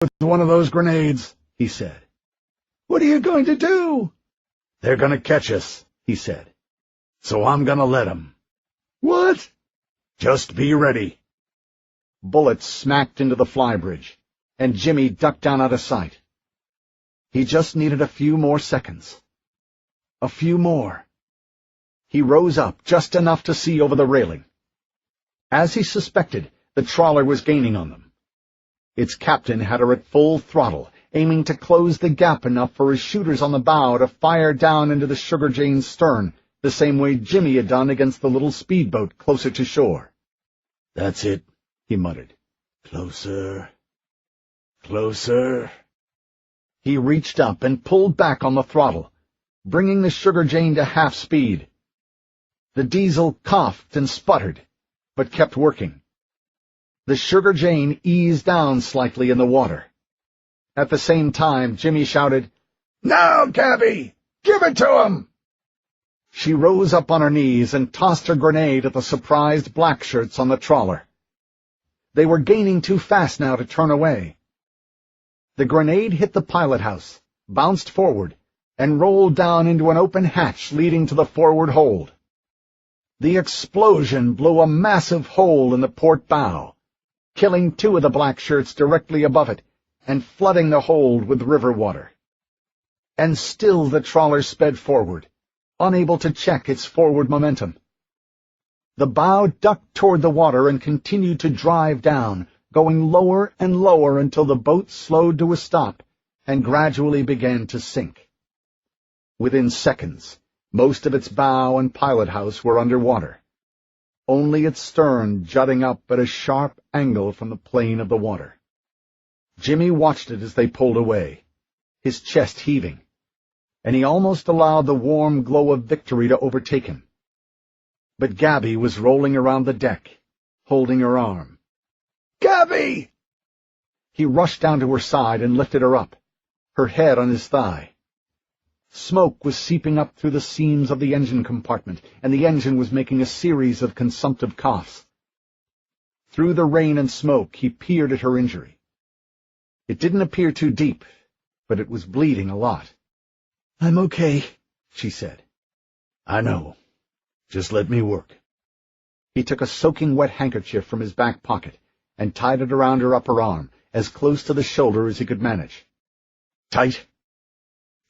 with one of those grenades," he said. "What are you going to do?" "They're going to catch us," he said. "So I'm going to let them." "What?" "Just be ready." Bullets smacked into the flybridge, and Jimmy ducked down out of sight. He just needed a few more seconds. A few more. He rose up just enough to see over the railing. As he suspected, the trawler was gaining on them. Its captain had her at full throttle, aiming to close the gap enough for his shooters on the bow to fire down into the Sugar Jane's stern, the same way Jimmy had done against the little speedboat closer to shore. "That's it," he muttered. "Closer. Closer." He reached up and pulled back on the throttle, bringing the Sugar Jane to half speed. The diesel coughed and sputtered, but kept working. The Sugar Jane eased down slightly in the water. At the same time, Jimmy shouted, "Now, Gabby! Give it to him!" She rose up on her knees and tossed her grenade at the surprised blackshirts on the trawler. They were gaining too fast now to turn away. The grenade hit the pilot house, bounced forward, and rolled down into an open hatch leading to the forward hold. The explosion blew a massive hole in the port bow, killing two of the blackshirts directly above it and flooding the hold with river water. And still the trawler sped forward, unable to check its forward momentum. The bow ducked toward the water and continued to drive down, going lower and lower until the boat slowed to a stop and gradually began to sink. Within seconds, most of its bow and pilot house were underwater, only its stern jutting up at a sharp angle from the plane of the water. Jimmy watched it as they pulled away, his chest heaving, and he almost allowed the warm glow of victory to overtake him. But Gabby was rolling around the deck, holding her arm. "Gabby!" He rushed down to her side and lifted her up, her head on his thigh. Smoke was seeping up through the seams of the engine compartment, and the engine was making a series of consumptive coughs. Through the rain and smoke, he peered at her injury. It didn't appear too deep, but it was bleeding a lot. "I'm okay," she said. "I know. Just let me work." He took a soaking wet handkerchief from his back pocket and tied it around her upper arm, as close to the shoulder as he could manage. "Tight?"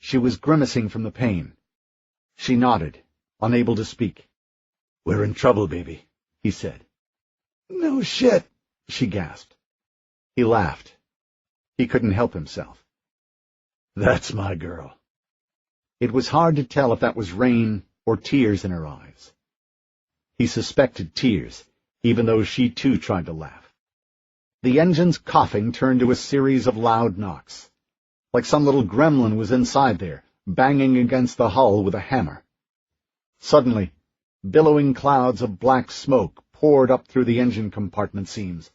She was grimacing from the pain. She nodded, unable to speak. "We're in trouble, baby," he said. "No shit," she gasped. He laughed. He couldn't help himself. "That's my girl." It was hard to tell if that was rain or tears in her eyes. He suspected tears, even though she too tried to laugh. The engine's coughing turned to a series of loud knocks, like some little gremlin was inside there, banging against the hull with a hammer. Suddenly, billowing clouds of black smoke poured up through the engine compartment seams,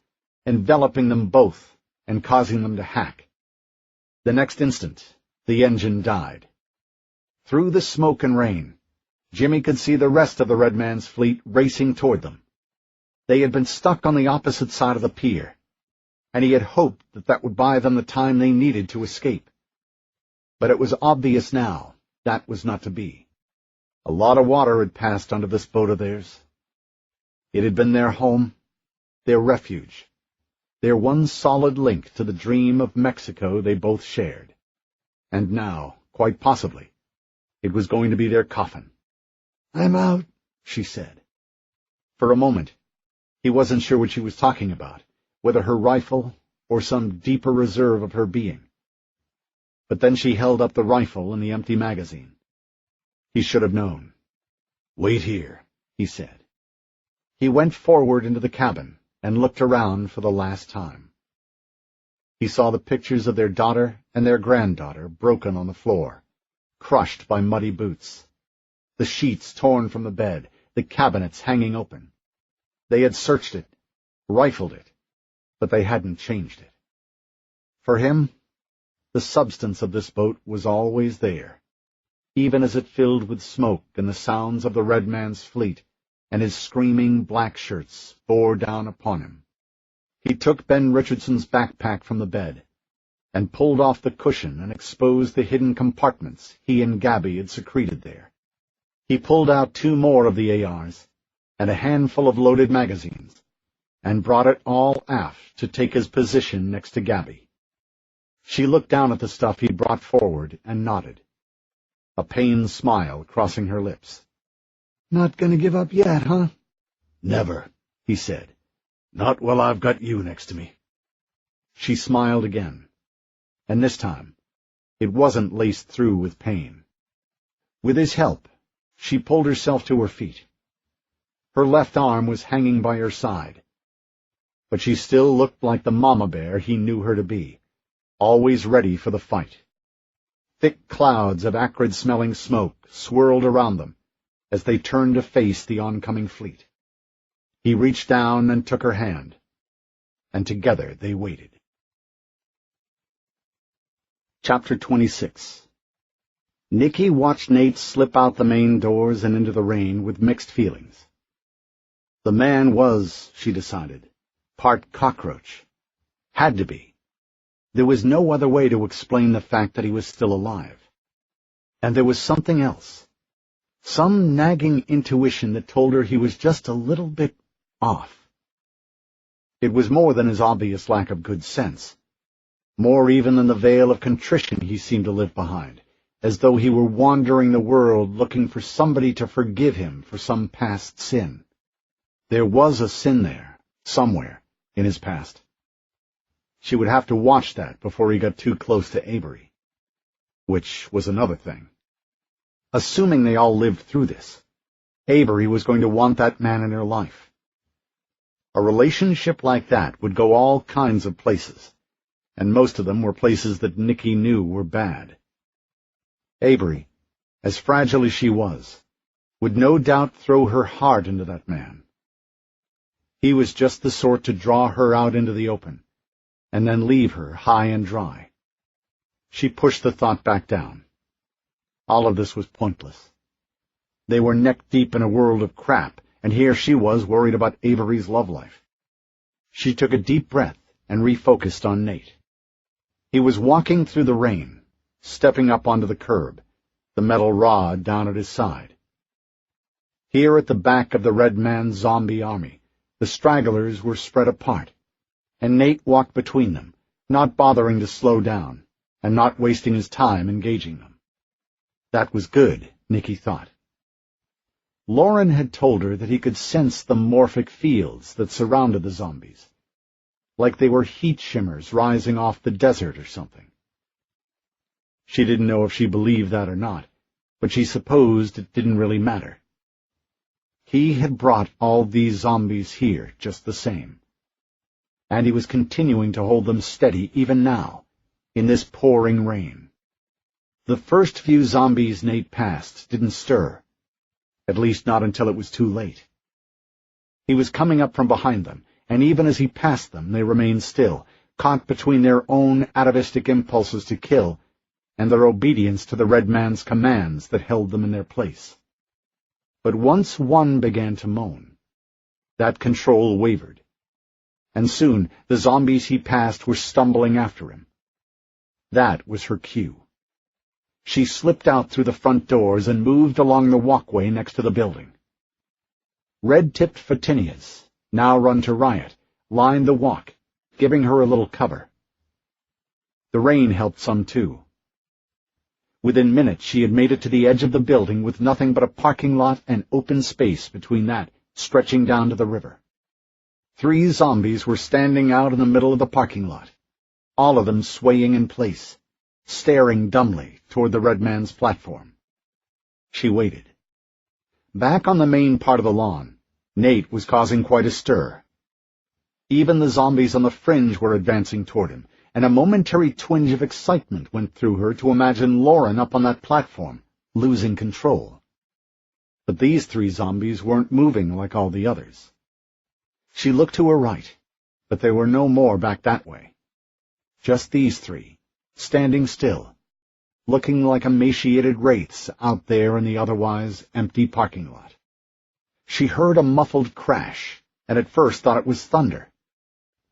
enveloping them both and causing them to hack. The next instant, the engine died. Through the smoke and rain, Jimmy could see the rest of the Red Man's fleet racing toward them. They had been stuck on the opposite side of the pier, and he had hoped that would buy them the time they needed to escape. But it was obvious now that was not to be. A lot of water had passed under this boat of theirs. It had been their home, their refuge, their one solid link to the dream of Mexico they both shared. And now, quite possibly, it was going to be their coffin. "I'm out," she said. For a moment, he wasn't sure what she was talking about, whether her rifle or some deeper reserve of her being. But then she held up the rifle and the empty magazine. He should have known. "Wait here," he said. He went forward into the cabin and looked around for the last time. He saw the pictures of their daughter and their granddaughter broken on the floor, crushed by muddy boots, the sheets torn from the bed, the cabinets hanging open. They had searched it, rifled it, but they hadn't changed it. For him, the substance of this boat was always there, even as it filled with smoke and the sounds of the Red Man's fleet and his screaming black shirts bore down upon him. He took Ben Richardson's backpack from the bed, and pulled off the cushion and exposed the hidden compartments he and Gabby had secreted there. He pulled out 2 more of the ARs and a handful of loaded magazines, and brought it all aft to take his position next to Gabby. She looked down at the stuff he brought forward and nodded, a pained smile crossing her lips. Not gonna give up yet, huh? Never, he said. Not while I've got you next to me. She smiled again, and this time it wasn't laced through with pain. With his help, she pulled herself to her feet. Her left arm was hanging by her side, but she still looked like the mama bear he knew her to be, always ready for the fight. Thick clouds of acrid-smelling smoke swirled around them as they turned to face the oncoming fleet. He reached down and took her hand, and together they waited. Chapter 26. Nikki watched Nate slip out the main doors and into the rain with mixed feelings. The man was, she decided, part cockroach. Had to be. There was no other way to explain the fact that he was still alive. And there was something else. Some nagging intuition that told her he was just a little bit off. It was more than his obvious lack of good sense. More even than the veil of contrition he seemed to live behind, as though he were wandering the world looking for somebody to forgive him for some past sin. There was a sin there, somewhere, in his past. She would have to watch that before he got too close to Avery. Which was another thing. Assuming they all lived through this, Avery was going to want that man in her life. A relationship like that would go all kinds of places, and most of them were places that Nikki knew were bad. Avery, as fragile as she was, would no doubt throw her heart into that man. He was just the sort to draw her out into the open, and then leave her high and dry. She pushed the thought back down. All of this was pointless. They were neck-deep in a world of crap, and here she was worried about Avery's love life. She took a deep breath and refocused on Nate. He was walking through the rain, stepping up onto the curb, the metal rod down at his side. Here at the back of the Red Man's zombie army, the stragglers were spread apart, and Nate walked between them, not bothering to slow down, and not wasting his time engaging them. That was good, Nikki thought. Lauren had told her that he could sense the morphic fields that surrounded the zombies, like they were heat shimmers rising off the desert or something. She didn't know if she believed that or not, but she supposed it didn't really matter. He had brought all these zombies here just the same, and he was continuing to hold them steady even now, in this pouring rain. The first few zombies Nate passed didn't stir, at least not until it was too late. He was coming up from behind them, and even as he passed them they remained still, caught between their own atavistic impulses to kill and their obedience to the Red Man's commands that held them in their place. But once one began to moan, that control wavered, and soon the zombies he passed were stumbling after him. That was her cue. She slipped out through the front doors and moved along the walkway next to the building. Red-tipped photinias, now run to riot, lined the walk, giving her a little cover. The rain helped some too. Within minutes she had made it to the edge of the building with nothing but a parking lot and open space between that, stretching down to the river. 3 zombies were standing out in the middle of the parking lot, all of them swaying in place, staring dumbly toward the Red Man's platform. She waited. Back on the main part of the lawn, Nate was causing quite a stir. Even the zombies on the fringe were advancing toward him, and a momentary twinge of excitement went through her to imagine Lauren up on that platform, losing control. But these 3 zombies weren't moving like all the others. She looked to her right, but there were no more back that way. Just these 3, standing still, looking like emaciated wraiths out there in the otherwise empty parking lot. She heard a muffled crash, and at first thought it was thunder,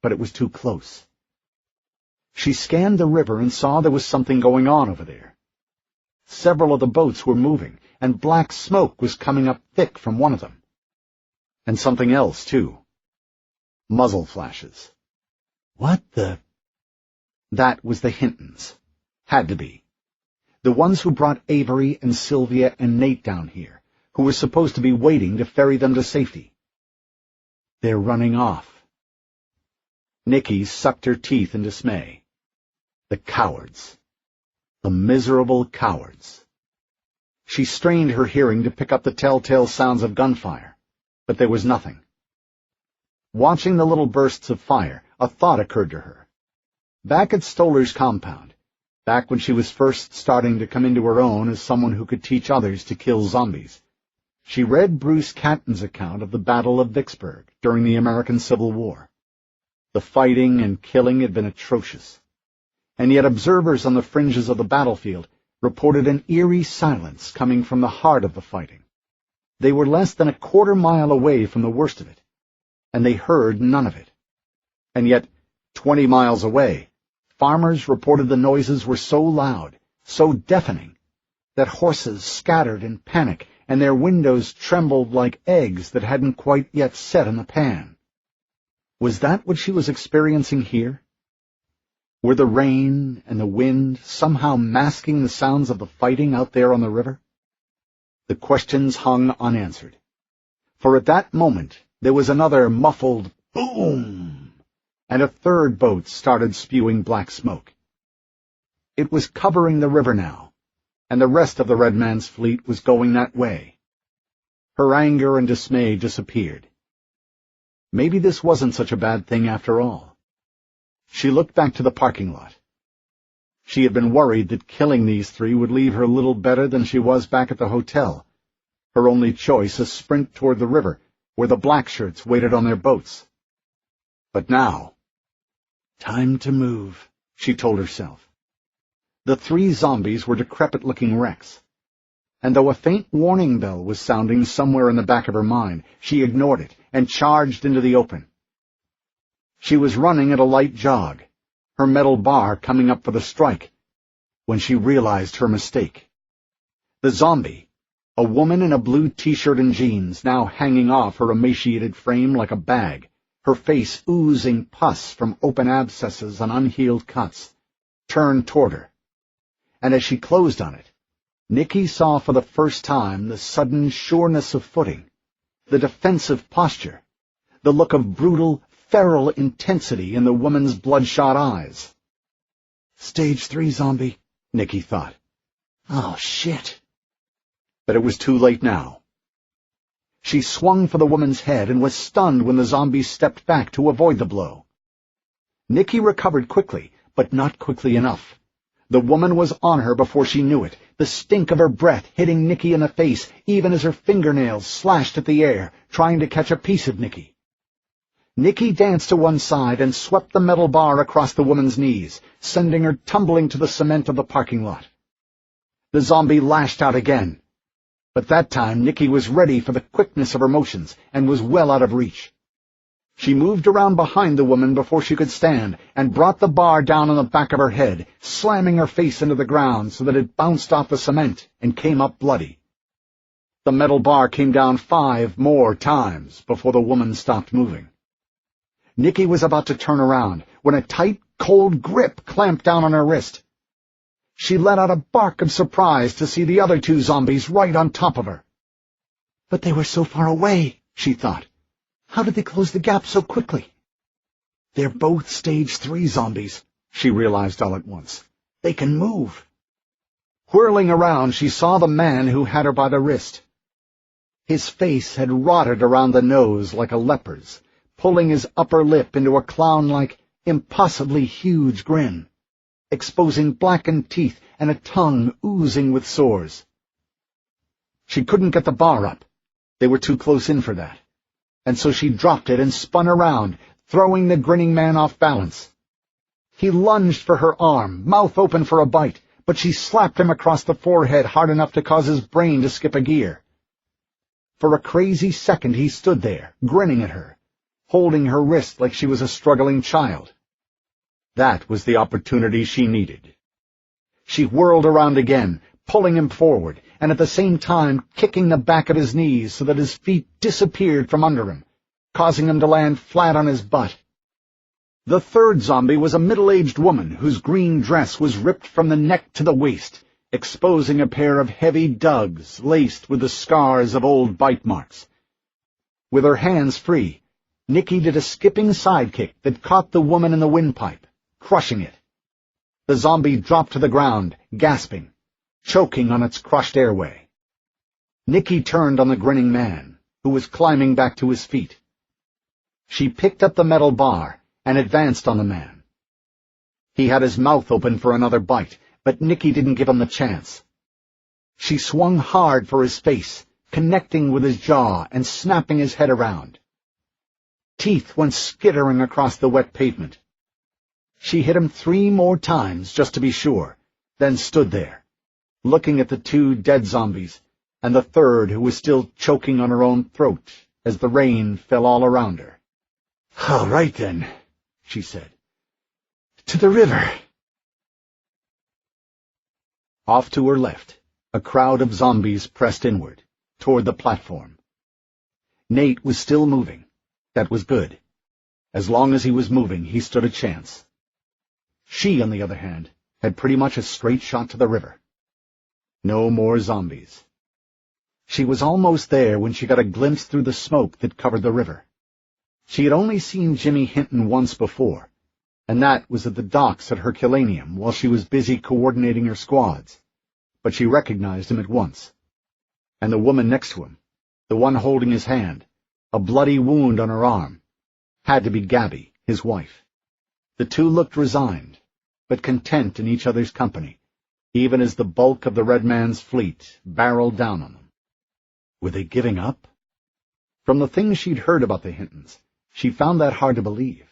but it was too close. She scanned the river and saw there was something going on over there. Several of the boats were moving, and black smoke was coming up thick from one of them. And something else, too. Muzzle flashes. What the... That was the Hintons. Had to be. The ones who brought Avery and Sylvia and Nate down here, who were supposed to be waiting to ferry them to safety. They're running off. Nikki sucked her teeth in dismay. The cowards. The miserable cowards. She strained her hearing to pick up the telltale sounds of gunfire, but there was nothing. Watching the little bursts of fire, a thought occurred to her. Back at Stoller's compound, back when she was first starting to come into her own as someone who could teach others to kill zombies, she read Bruce Catton's account of the Battle of Vicksburg during the American Civil War. The fighting and killing had been atrocious, and yet observers on the fringes of the battlefield reported an eerie silence coming from the heart of the fighting. They were less than a quarter-mile away from the worst of it, and they heard none of it. And yet, 20 miles away, farmers reported the noises were so loud, so deafening, that horses scattered in panic and their windows trembled like eggs that hadn't quite yet set in the pan. Was that what she was experiencing here? Were the rain and the wind somehow masking the sounds of the fighting out there on the river? The questions hung unanswered. For at that moment there was another muffled boom, and a third boat started spewing black smoke. It was covering the river now, and the rest of the Red Man's fleet was going that way. Her anger and dismay disappeared. Maybe this wasn't such a bad thing after all. She looked back to the parking lot. She had been worried that killing these three would leave her little better than she was back at the hotel, her only choice a sprint toward the river, where the blackshirts waited on their boats. But now, time to move, she told herself. The three zombies were decrepit-looking wrecks, and though a faint warning bell was sounding somewhere in the back of her mind, she ignored it and charged into the open. She was running at a light jog, her metal bar coming up for the strike, when she realized her mistake. The zombie, a woman in a blue t-shirt and jeans, now hanging off her emaciated frame like a bag, her face oozing pus from open abscesses and unhealed cuts, turned toward her. And as she closed on it, Nikki saw for the first time the sudden sureness of footing, the defensive posture, the look of brutal, feral intensity in the woman's bloodshot eyes. Stage 3 zombie, Nikki thought. Oh, shit. But it was too late now. She swung for the woman's head and was stunned when the zombie stepped back to avoid the blow. Nikki recovered quickly, but not quickly enough. The woman was on her before she knew it, the stink of her breath hitting Nikki in the face, even as her fingernails slashed at the air, trying to catch a piece of Nikki. Nikki danced to one side and swept the metal bar across the woman's knees, sending her tumbling to the cement of the parking lot. The zombie lashed out again, but that time Nikki was ready for the quickness of her motions and was well out of reach. She moved around behind the woman before she could stand and brought the bar down on the back of her head, slamming her face into the ground so that it bounced off the cement and came up bloody. The metal bar came down 5 more times before the woman stopped moving. Nikki was about to turn around when a tight, cold grip clamped down on her wrist. She let out a bark of surprise to see the other 2 zombies right on top of her. But they were so far away, she thought. How did they close the gap so quickly? They're both stage 3 zombies, she realized all at once. They can move. Whirling around, she saw the man who had her by the wrist. His face had rotted around the nose like a leper's, pulling his upper lip into a clown-like, impossibly huge grin, exposing blackened teeth and a tongue oozing with sores. She couldn't get the bar up. They were too close in for that. And so she dropped it and spun around, throwing the grinning man off balance. He lunged for her arm, mouth open for a bite, but she slapped him across the forehead hard enough to cause his brain to skip a gear. For a crazy second he stood there, grinning at her, holding her wrist like she was a struggling child. That was the opportunity she needed. She whirled around again, pulling him forward, and at the same time kicking the back of his knees so that his feet disappeared from under him, causing him to land flat on his butt. The third zombie was a middle-aged woman whose green dress was ripped from the neck to the waist, exposing a pair of heavy dugs laced with the scars of old bite marks. With her hands free, Nicky did a skipping sidekick that caught the woman in the windpipe, crushing it. The zombie dropped to the ground, gasping, choking on its crushed airway. Nicky turned on the grinning man, who was climbing back to his feet. She picked up the metal bar and advanced on the man. He had his mouth open for another bite, but Nicky didn't give him the chance. She swung hard for his face, connecting with his jaw and snapping his head around. Teeth went skittering across the wet pavement. She hit him 3 more times just to be sure, then stood there, looking at the 2 dead zombies and the third who was still choking on her own throat as the rain fell all around her. "All right, then," she said. "To the river." Off to her left, a crowd of zombies pressed inward, toward the platform. Nate was still moving. That was good. As long as he was moving, he stood a chance. She, on the other hand, had pretty much a straight shot to the river. No more zombies. She was almost there when she got a glimpse through the smoke that covered the river. She had only seen Jimmy Hinton once before, and that was at the docks at Herculaneum while she was busy coordinating her squads, but she recognized him at once. And the woman next to him, the one holding his hand, a bloody wound on her arm, had to be Gabby, his wife. The 2 looked resigned, but content in each other's company, even as the bulk of the Red Man's fleet barreled down on them. Were they giving up? From the things she'd heard about the Hintons, she found that hard to believe.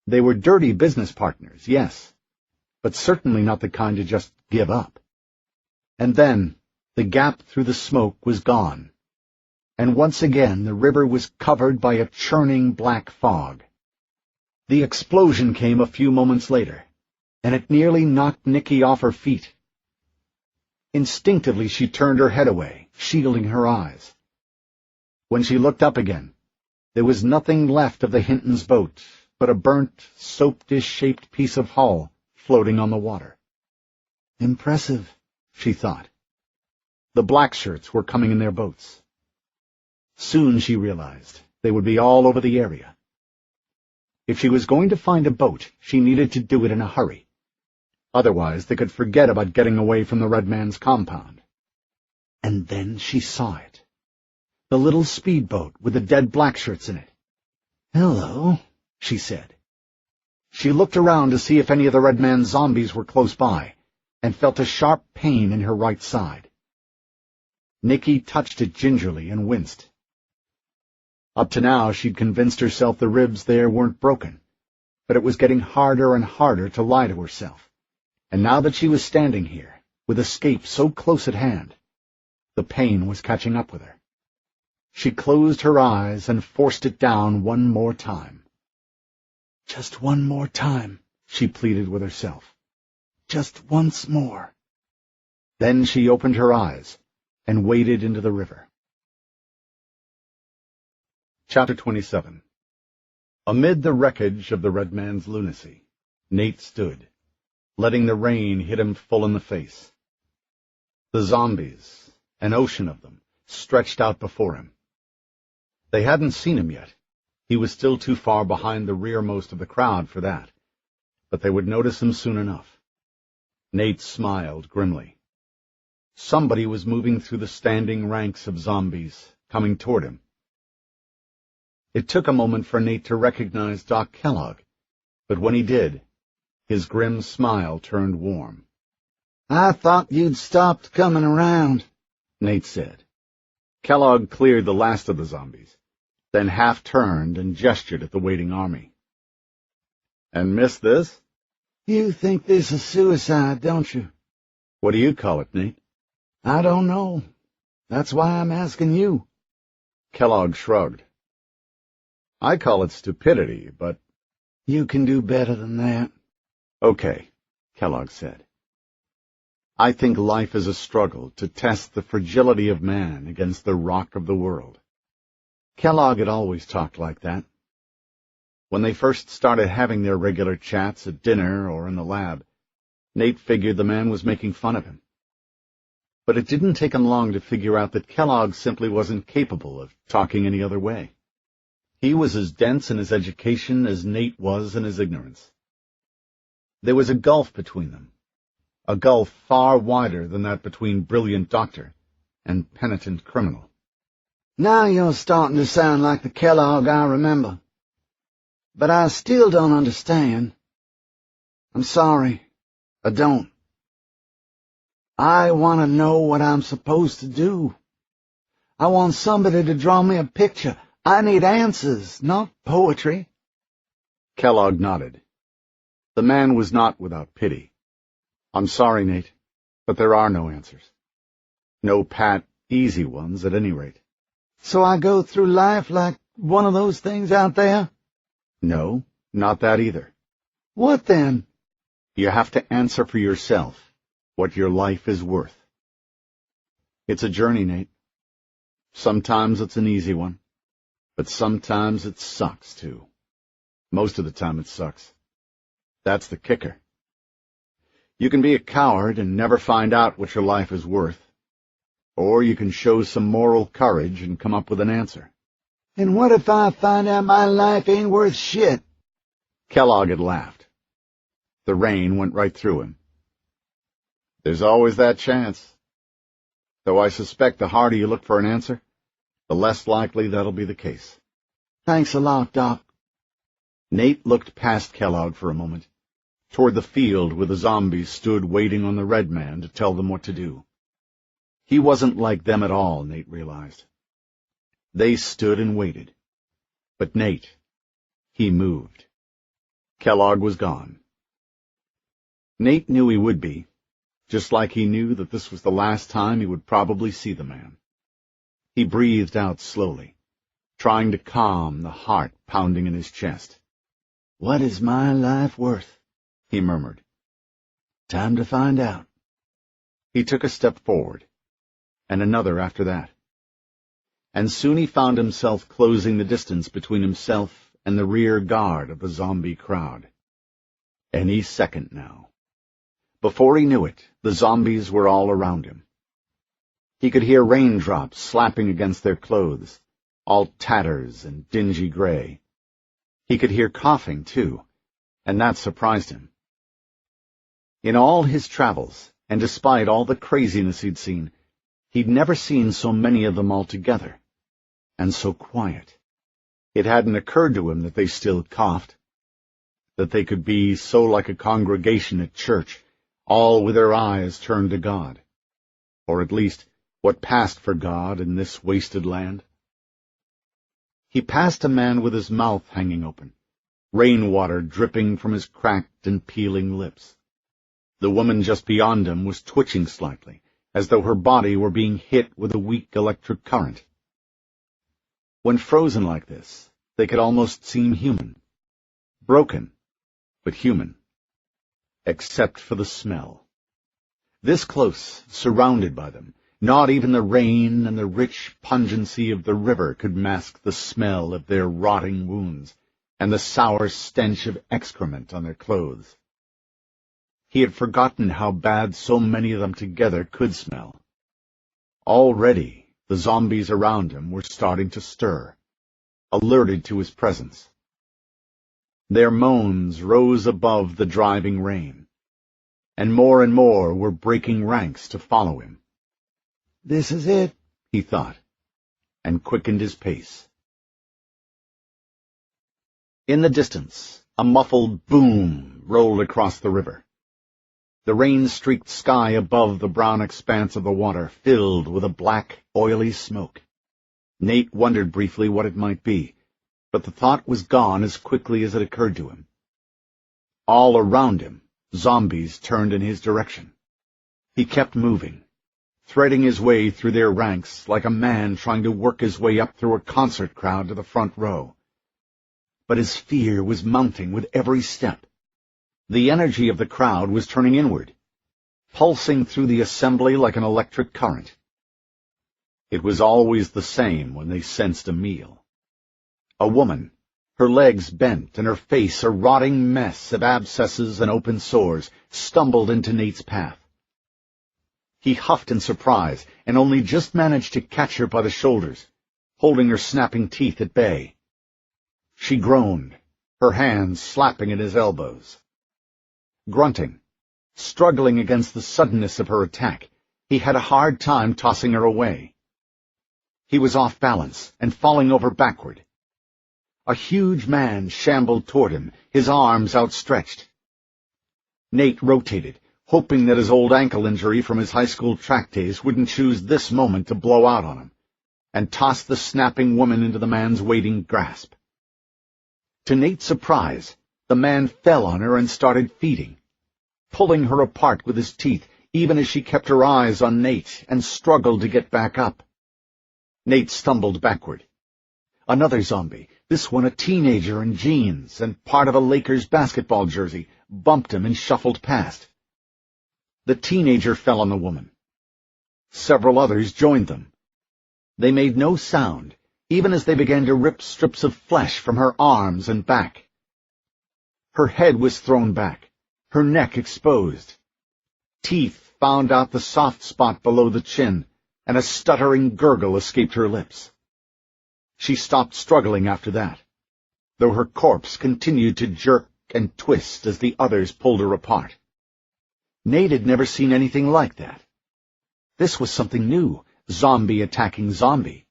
They were dirty business partners, yes, but certainly not the kind to just give up. And then the gap through the smoke was gone, and once again the river was covered by a churning black fog. The explosion came a few moments later, and it nearly knocked Nicky off her feet. Instinctively she turned her head away, shielding her eyes. When she looked up again, there was nothing left of the Hinton's boat but a burnt, soap-dish-shaped piece of hull floating on the water. Impressive, she thought. The Blackshirts were coming in their boats. Soon, she realized, they would be all over the area. If she was going to find a boat, she needed to do it in a hurry. Otherwise, they could forget about getting away from the Red Man's compound. And then she saw it. The little speedboat with the dead Blackshirts in it. "Hello," she said. She looked around to see if any of the Red Man's zombies were close by, and felt a sharp pain in her right side. Nicky touched it gingerly and winced. Up to now she'd convinced herself the ribs there weren't broken, but it was getting harder and harder to lie to herself, and now that she was standing here, with escape so close at hand, the pain was catching up with her. She closed her eyes and forced it down one more time. "Just one more time," she pleaded with herself. "Just once more." Then she opened her eyes and waded into the river. Chapter 27. Amid the wreckage of the Red Man's lunacy, Nate stood, letting the rain hit him full in the face. The zombies, an ocean of them, stretched out before him. They hadn't seen him yet. He was still too far behind the rearmost of the crowd for that, but they would notice him soon enough. Nate smiled grimly. Somebody was moving through the standing ranks of zombies, coming toward him. It took a moment for Nate to recognize Doc Kellogg, but when he did, his grim smile turned warm. "I thought you'd stopped coming around," Nate said. Kellogg cleared the last of the zombies, then half-turned and gestured at the waiting army. "And miss this?" "You think this is suicide, don't you?" "What do you call it, Nate?" "I don't know. That's why I'm asking you." Kellogg shrugged. "I call it stupidity, but—" "You can do better than that." Okay, Kellogg said. I think life is a struggle to test the fragility of man against the rock of the world. Kellogg had always talked like that. When they first started having their regular chats at dinner or in the lab, Nate figured the man was making fun of him. But it didn't take him long to figure out that Kellogg simply wasn't capable of talking any other way. He was as dense in his education as Nate was in his ignorance. There was a gulf between them, a gulf far wider than that between brilliant doctor and penitent criminal. Now you're starting to sound like the Kellogg I remember. But I still don't understand. I'm sorry, I don't. I want to know what I'm supposed to do. I want somebody to draw me a picture. I need answers, not poetry. Kellogg nodded. The man was not without pity. I'm sorry, Nate, but there are no answers. No pat, easy ones, at any rate. So I go through life like one of those things out there? No, not that either. What then? You have to answer for yourself what your life is worth. It's a journey, Nate. Sometimes it's an easy one, but sometimes it sucks, too. Most of the time it sucks. That's the kicker. You can be a coward and never find out what your life is worth, or you can show some moral courage and come up with an answer. And what if I find out my life ain't worth shit? Kellogg had laughed. The rain went right through him. There's always that chance. Though I suspect the harder you look for an answer, the less likely that'll be the case. Thanks a lot, Doc. Nate looked past Kellogg for a moment, toward the field where the zombies stood waiting on the red man to tell them what to do. He wasn't like them at all, Nate realized. They stood and waited. But Nate, he moved. Kellogg was gone. Nate knew he would be, just like he knew that this was the last time he would probably see the man. He breathed out slowly, trying to calm the heart pounding in his chest. What is my life worth? He murmured. Time to find out. He took a step forward, and another after that. And soon he found himself closing the distance between himself and the rear guard of the zombie crowd. Any second now. Before he knew it, the zombies were all around him. He could hear raindrops slapping against their clothes, all tatters and dingy gray. He could hear coughing, too, and that surprised him. In all his travels, and despite all the craziness he'd seen, he'd never seen so many of them all together, and so quiet. It hadn't occurred to him that they still coughed, that they could be so like a congregation at church, all with their eyes turned to God, or at least what passed for God in this wasted land. He passed a man with his mouth hanging open, rainwater dripping from his cracked and peeling lips. The woman just beyond him was twitching slightly, as though her body were being hit with a weak electric current. When frozen like this, they could almost seem human. Broken, but human. Except for the smell. This close, surrounded by them, not even the rain and the rich pungency of the river could mask the smell of their rotting wounds and the sour stench of excrement on their clothes. He had forgotten how bad so many of them together could smell. Already, the zombies around him were starting to stir, alerted to his presence. Their moans rose above the driving rain, and more were breaking ranks to follow him. This is it, he thought, and quickened his pace. In the distance, a muffled boom rolled across the river. The rain-streaked sky above the brown expanse of the water filled with a black, oily smoke. Nate wondered briefly what it might be, but the thought was gone as quickly as it occurred to him. All around him, zombies turned in his direction. He kept moving, threading his way through their ranks like a man trying to work his way up through a concert crowd to the front row. But his fear was mounting with every step. The energy of the crowd was turning inward, pulsing through the assembly like an electric current. It was always the same when they sensed a meal. A woman, her legs bent and her face a rotting mess of abscesses and open sores, stumbled into Nate's path. He huffed in surprise and only just managed to catch her by the shoulders, holding her snapping teeth at bay. She groaned, her hands slapping at his elbows. Grunting, struggling against the suddenness of her attack, he had a hard time tossing her away. He was off balance and falling over backward. A huge man shambled toward him, his arms outstretched. Nate rotated, hoping that his old ankle injury from his high school track days wouldn't choose this moment to blow out on him, and tossed the snapping woman into the man's waiting grasp. To Nate's surprise, the man fell on her and started feeding, pulling her apart with his teeth, even as she kept her eyes on Nate and struggled to get back up. Nate stumbled backward. Another zombie, this one a teenager in jeans and part of a Lakers basketball jersey, bumped him and shuffled past. The teenager fell on the woman. Several others joined them. They made no sound, even as they began to rip strips of flesh from her arms and back. Her head was thrown back, her neck exposed. Teeth found out the soft spot below the chin, and a stuttering gurgle escaped her lips. She stopped struggling after that, though her corpse continued to jerk and twist as the others pulled her apart. Nate had never seen anything like that. This was something new, zombie attacking zombie.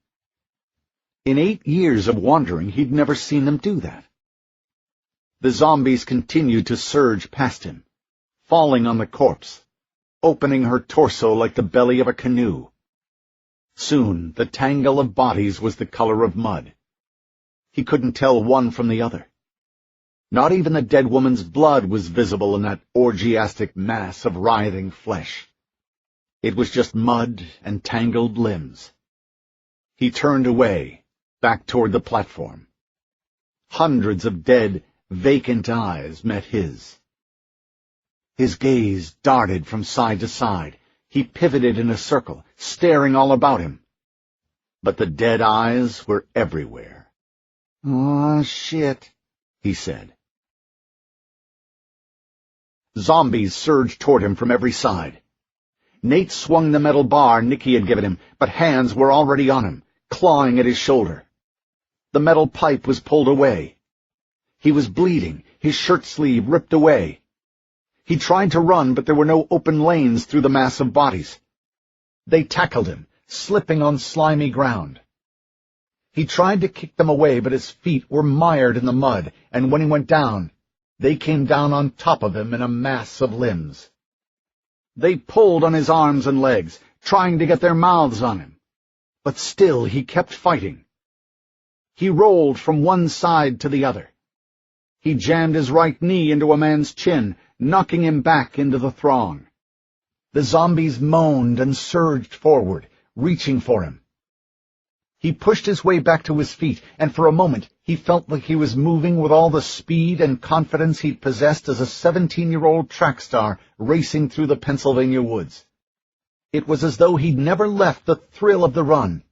In 8 years of wandering, he'd never seen them do that. The zombies continued to surge past him, falling on the corpse, opening her torso like the belly of a canoe. Soon, the tangle of bodies was the color of mud. He couldn't tell one from the other. Not even the dead woman's blood was visible in that orgiastic mass of writhing flesh. It was just mud and tangled limbs. He turned away, back toward the platform. Hundreds of dead, vacant eyes met his. His gaze darted from side to side. He pivoted in a circle, staring all about him. But the dead eyes were everywhere. "Aw, shit," he said. Zombies surged toward him from every side. Nate swung the metal bar Nicky had given him, but hands were already on him, clawing at his shoulder. The metal pipe was pulled away. He was bleeding, his shirt sleeve ripped away. He tried to run, but there were no open lanes through the mass of bodies. They tackled him, slipping on slimy ground. He tried to kick them away, but his feet were mired in the mud, and when he went down, they came down on top of him in a mass of limbs. They pulled on his arms and legs, trying to get their mouths on him. But still he kept fighting. He rolled from one side to the other. He jammed his right knee into a man's chin, knocking him back into the throng. The zombies moaned and surged forward, reaching for him. He pushed his way back to his feet, and for a moment he felt like he was moving with all the speed and confidence he'd possessed as a 17-year-old track star racing through the Pennsylvania woods. It was as though he'd never left the thrill of the run,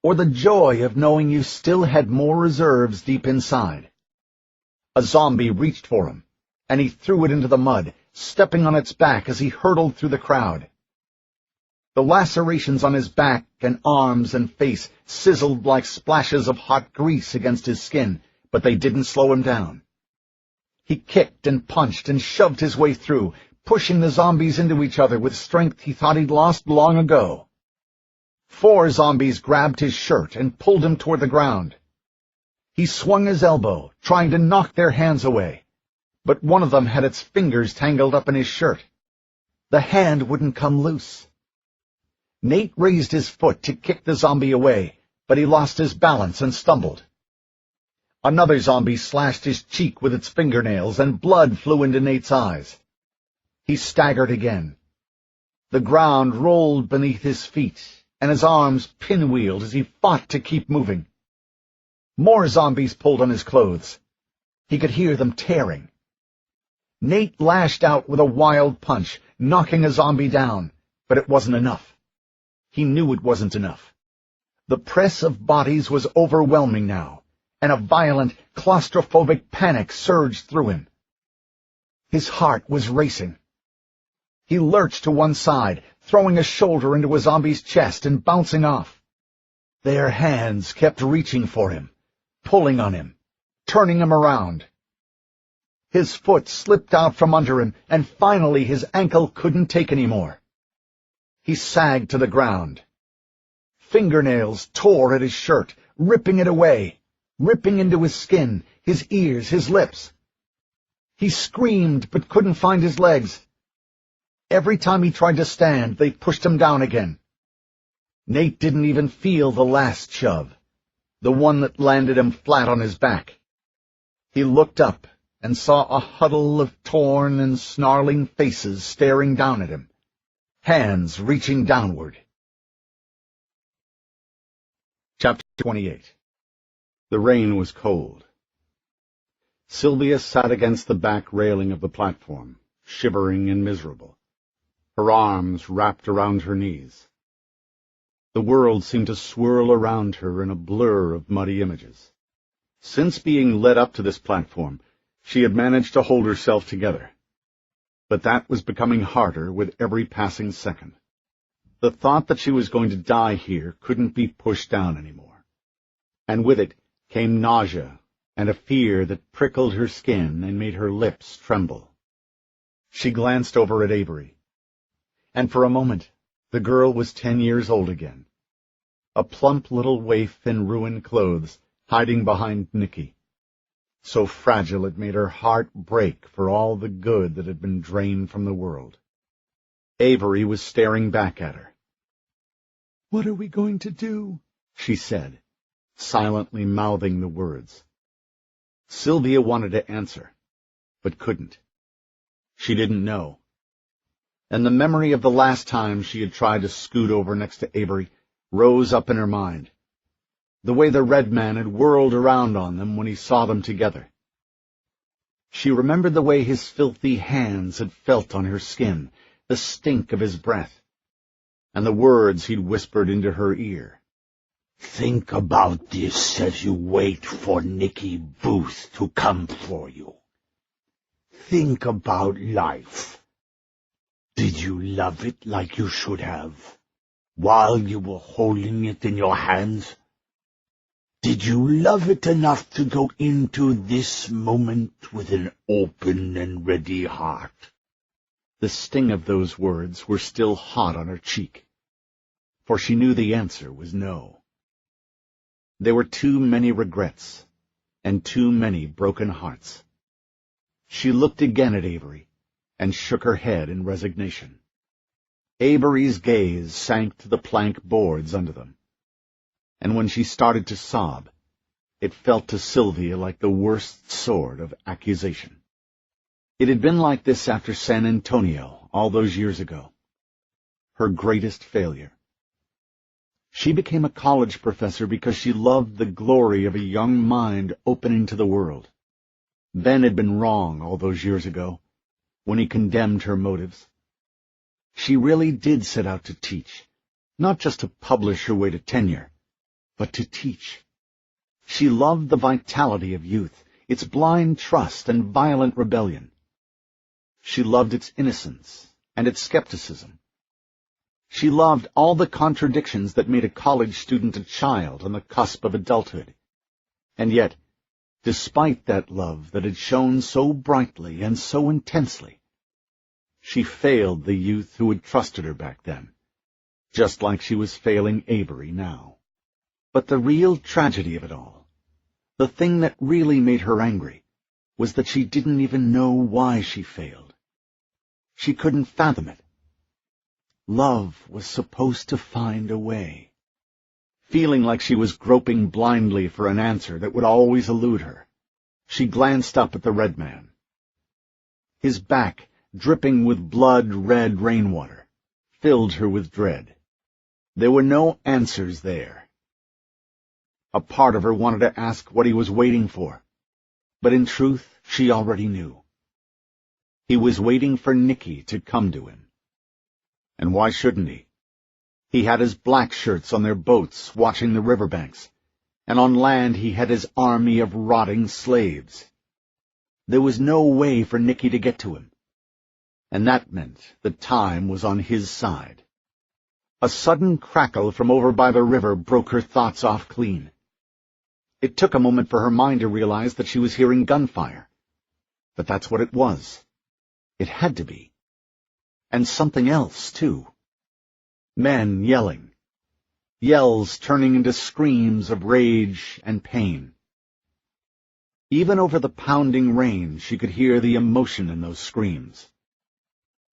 or the joy of knowing you still had more reserves deep inside. A zombie reached for him, and he threw it into the mud, stepping on its back as he hurtled through the crowd. The lacerations on his back and arms and face sizzled like splashes of hot grease against his skin, but they didn't slow him down. He kicked and punched and shoved his way through, pushing the zombies into each other with strength he thought he'd lost long ago. 4 zombies grabbed his shirt and pulled him toward the ground. He swung his elbow, trying to knock their hands away, but one of them had its fingers tangled up in his shirt. The hand wouldn't come loose. Nate raised his foot to kick the zombie away, but he lost his balance and stumbled. Another zombie slashed his cheek with its fingernails, and blood flew into Nate's eyes. He staggered again. The ground rolled beneath his feet, and his arms pinwheeled as he fought to keep moving. More zombies pulled on his clothes. He could hear them tearing. Nate lashed out with a wild punch, knocking a zombie down, but it wasn't enough. He knew it wasn't enough. The press of bodies was overwhelming now, and a violent, claustrophobic panic surged through him. His heart was racing. He lurched to one side, throwing a shoulder into a zombie's chest and bouncing off. Their hands kept reaching for him, pulling on him, turning him around. His foot slipped out from under him, and finally his ankle couldn't take any more. He sagged to the ground. Fingernails tore at his shirt, ripping it away, ripping into his skin, his ears, his lips. He screamed but couldn't find his legs. Every time he tried to stand, they pushed him down again. Nate didn't even feel the last shove, the one that landed him flat on his back. He looked up and saw a huddle of torn and snarling faces staring down at him, hands reaching downward. Chapter 28. The rain was cold. Sylvia sat against the back railing of the platform, shivering and miserable, her arms wrapped around her knees. The world seemed to swirl around her in a blur of muddy images. Since being led up to this platform, she had managed to hold herself together. But that was becoming harder with every passing second. The thought that she was going to die here couldn't be pushed down anymore. And with it came nausea and a fear that prickled her skin and made her lips tremble. She glanced over at Avery. And for a moment, the girl was 10 years old again. A plump little waif in ruined clothes, hiding behind Nicky. So fragile it made her heart break for all the good that had been drained from the world. Avery was staring back at her. "What are we going to do?" she said, silently mouthing the words. Sylvia wanted to answer, but couldn't. She didn't know. And the memory of the last time she had tried to scoot over next to Avery rose up in her mind. The way the red man had whirled around on them when he saw them together. She remembered the way his filthy hands had felt on her skin, the stink of his breath, and the words he'd whispered into her ear. "Think about this as you wait for Nicky Booth to come for you. Think about life. Did you love it like you should have, while you were holding it in your hands? Did you love it enough to go into this moment with an open and ready heart?" The sting of those words were still hot on her cheek, for she knew the answer was no. There were too many regrets, and too many broken hearts. She looked again at Avery, and shook her head in resignation. Avery's gaze sank to the plank boards under them, and when she started to sob, it felt to Sylvia like the worst sort of accusation. It had been like this after San Antonio all those years ago. Her greatest failure. She became a college professor because she loved the glory of a young mind opening to the world. Ben had been wrong all those years ago, when he condemned her motives. She really did set out to teach, not just to publish her way to tenure, but to teach. She loved the vitality of youth, its blind trust and violent rebellion. She loved its innocence and its skepticism. She loved all the contradictions that made a college student a child on the cusp of adulthood. And yet, despite that love that had shone so brightly and so intensely, she failed the youth who had trusted her back then, just like she was failing Avery now. But the real tragedy of it all, the thing that really made her angry, was that she didn't even know why she failed. She couldn't fathom it. Love was supposed to find a way. Feeling like she was groping blindly for an answer that would always elude her, she glanced up at the red man. His back, dripping with blood-red rainwater, filled her with dread. There were no answers there. A part of her wanted to ask what he was waiting for, but in truth she already knew. He was waiting for Nicky to come to him. And why shouldn't he? He had his black shirts on their boats watching the riverbanks, and on land he had his army of rotting slaves. There was no way for Nicky to get to him, and that meant that time was on his side. A sudden crackle from over by the river broke her thoughts off clean. It took a moment for her mind to realize that she was hearing gunfire. But that's what it was. It had to be. And something else, too. Men yelling. Yells turning into screams of rage and pain. Even over the pounding rain, she could hear the emotion in those screams.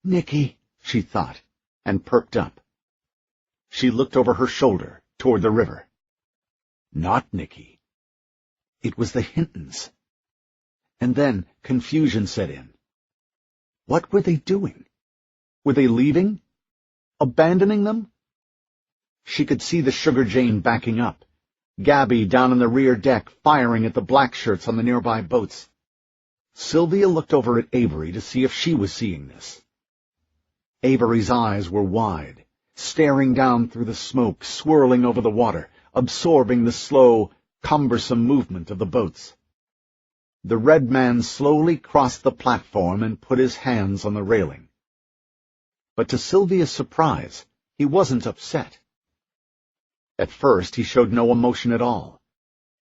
Nicky, she thought, and perked up. She looked over her shoulder toward the river. Not Nicky. It was the Hintons. And then confusion set in. What were they doing? Were they leaving? Abandoning them? She could see the Sugar Jane backing up, Gabby down on the rear deck firing at the black shirts on the nearby boats. Sylvia looked over at Avery to see if she was seeing this. Avery's eyes were wide, staring down through the smoke, swirling over the water, absorbing the slow, cumbersome movement of the boats. The red man slowly crossed the platform and put his hands on the railing. But to Sylvia's surprise, he wasn't upset. At first he showed no emotion at all,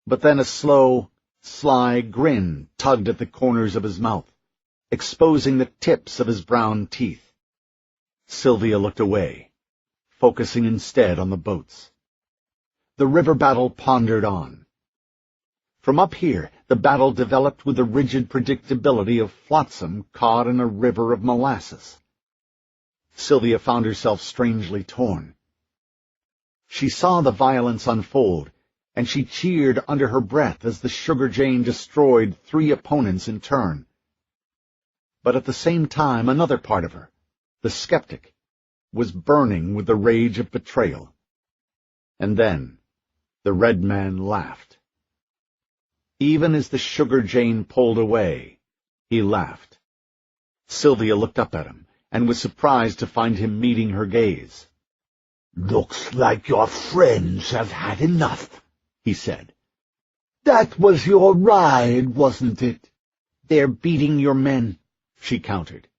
but then a slow, sly grin tugged at the corners of his mouth, exposing the tips of his brown teeth. Sylvia looked away, focusing instead on the boats. The river battle pondered on. From up here, the battle developed with the rigid predictability of flotsam caught in a river of molasses. Sylvia found herself strangely torn. She saw the violence unfold, and she cheered under her breath as the Sugar Jane destroyed 3 opponents in turn. But at the same time, another part of her, the skeptic, was burning with the rage of betrayal. And then the red man laughed. Even as the Sugar Jane pulled away, he laughed. Sylvia looked up at him, and was surprised to find him meeting her gaze. "Looks like your friends have had enough," he said. That was your ride, wasn't it? "They're beating your men," she countered.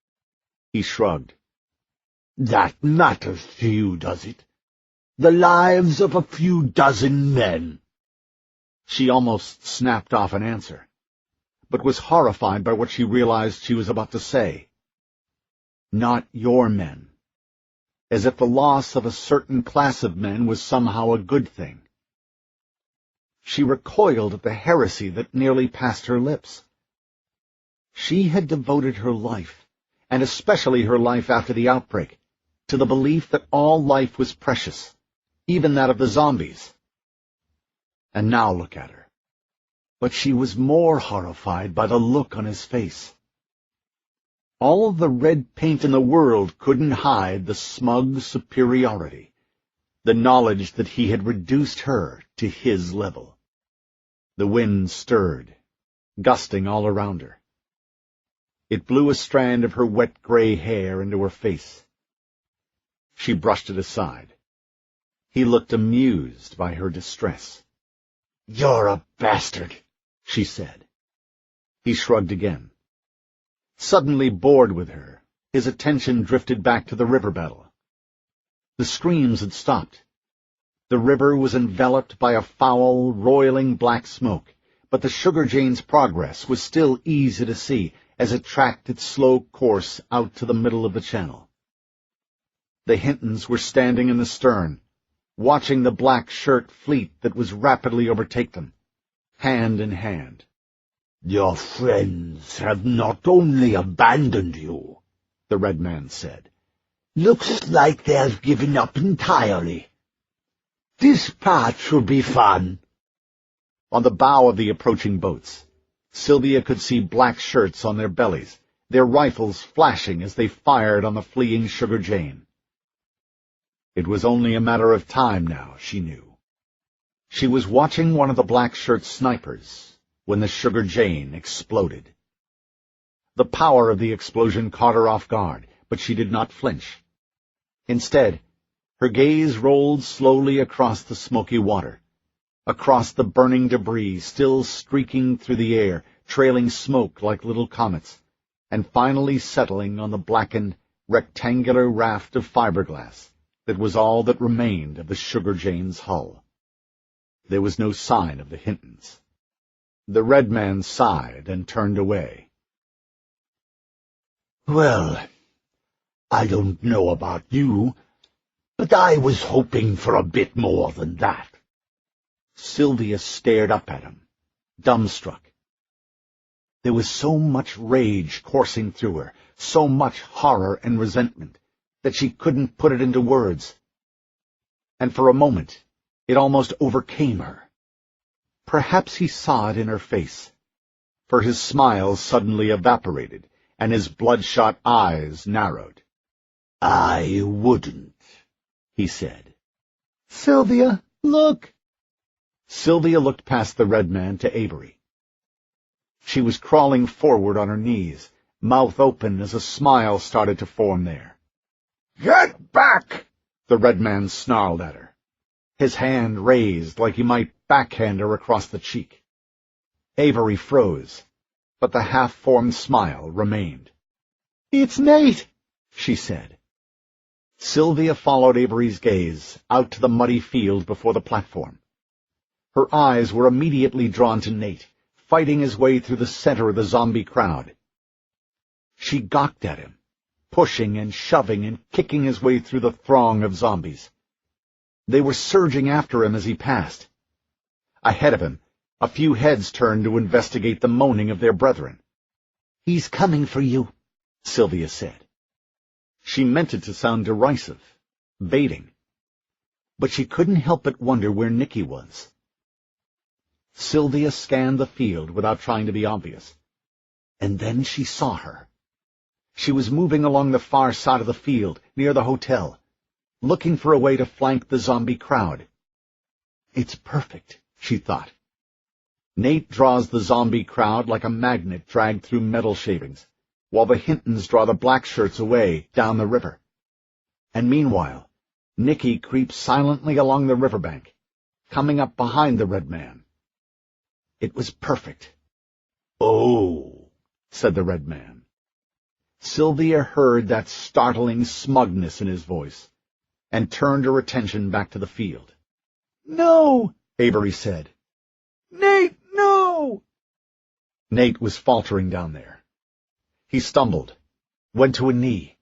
He shrugged. "That matters to you, does it? The lives of a few dozen men." She almost snapped off an answer, but was horrified by what she realized she was about to say. Not your men. As if the loss of a certain class of men was somehow a good thing. She recoiled at the heresy that nearly passed her lips. She had devoted her life, and especially her life after the outbreak, to the belief that all life was precious, even that of the zombies. And now look at her. But she was more horrified by the look on his face. All the red paint in the world couldn't hide the smug superiority, the knowledge that he had reduced her to his level. The wind stirred, gusting all around her. It blew a strand of her wet gray hair into her face. She brushed it aside. He looked amused by her distress. "You're a bastard," she said. He shrugged again. Suddenly bored with her, his attention drifted back to the river battle. The screams had stopped. The river was enveloped by a foul, roiling black smoke, but the Sugar Jane's progress was still easy to see as it tracked its slow course out to the middle of the channel. The Hintons were standing in the stern, watching the black shirt fleet that was rapidly overtaking them, hand in hand. "Your friends have not only abandoned you," the red man said. "Looks like they have given up entirely. This part should be fun." On the bow of the approaching boats, Sylvia could see black shirts on their bellies, their rifles flashing as they fired on the fleeing Sugar Jane. It was only a matter of time now, she knew. She was watching one of the black shirt snipers when the Sugar Jane exploded. The power of the explosion caught her off guard, but she did not flinch. Instead, her gaze rolled slowly across the smoky water, across the burning debris still streaking through the air, trailing smoke like little comets, and finally settling on the blackened, rectangular raft of fiberglass that was all that remained of the Sugar Jane's hull. There was no sign of the Hintons. The red man sighed and turned away. Well, I don't know about you, but I was hoping for a bit more than that. Sylvia stared up at him, dumbstruck. There was so much rage coursing through her, so much horror and resentment, that she couldn't put it into words. And for a moment, it almost overcame her. Perhaps he saw it in her face, for his smile suddenly evaporated, and his bloodshot eyes narrowed. I wouldn't, he said. Sylvia, look! Sylvia looked past the red man to Avery. She was crawling forward on her knees, mouth open as a smile started to form there. Get back! The red man snarled at her, his hand raised like he might backhand her across the cheek. Avery froze, but the half-formed smile remained. It's Nate, she said. Sylvia followed Avery's gaze out to the muddy field before the platform. Her eyes were immediately drawn to Nate, fighting his way through the center of the zombie crowd. She gawked at him, pushing and shoving and kicking his way through the throng of zombies. They were surging after him as he passed. Ahead of him, a few heads turned to investigate the moaning of their brethren. He's coming for you, Sylvia said. She meant it to sound derisive, baiting. But she couldn't help but wonder where Nicky was. Sylvia scanned the field without trying to be obvious. And then she saw her. She was moving along the far side of the field, near the hotel, looking for a way to flank the zombie crowd. It's perfect, she thought. Nate draws the zombie crowd like a magnet dragged through metal shavings, while the Hintons draw the black shirts away down the river. And meanwhile, Nicky creeps silently along the riverbank, coming up behind the red man. It was perfect. Oh, said the red man. Sylvia heard that startling smugness in his voice, and turned her attention back to the field. No, Avery said. Nate, no! Nate was faltering down there. He stumbled, went to a knee,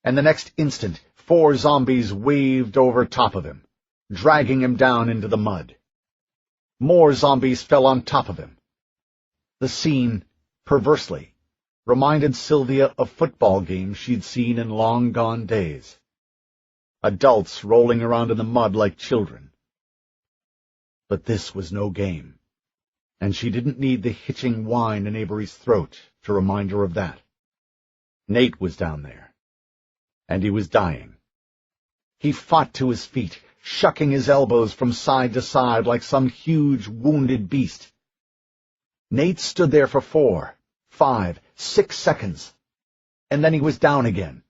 and the next instant 4 zombies waved over top of him, dragging him down into the mud. More zombies fell on top of him. The scene, perversely, reminded Sylvia of football games she'd seen in long-gone days. Adults rolling around in the mud like children. But this was no game, and she didn't need the hitching whine in Avery's throat to remind her of that. Nate was down there, and he was dying. He fought to his feet, shucking his elbows from side to side like some huge, wounded beast. Nate stood there for 4, 5, 6 seconds, and then he was down again.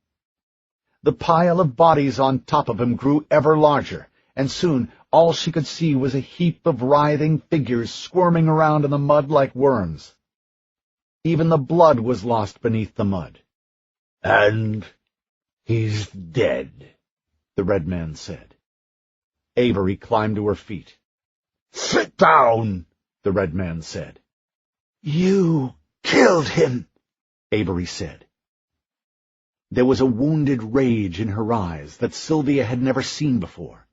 The pile of bodies on top of him grew ever larger, and soon all she could see was a heap of writhing figures squirming around in the mud like worms. Even the blood was lost beneath the mud. And he's dead, the red man said. Avery climbed to her feet. Sit down, the red man said. You killed him, Avery said. There was a wounded rage in her eyes that Sylvia had never seen before.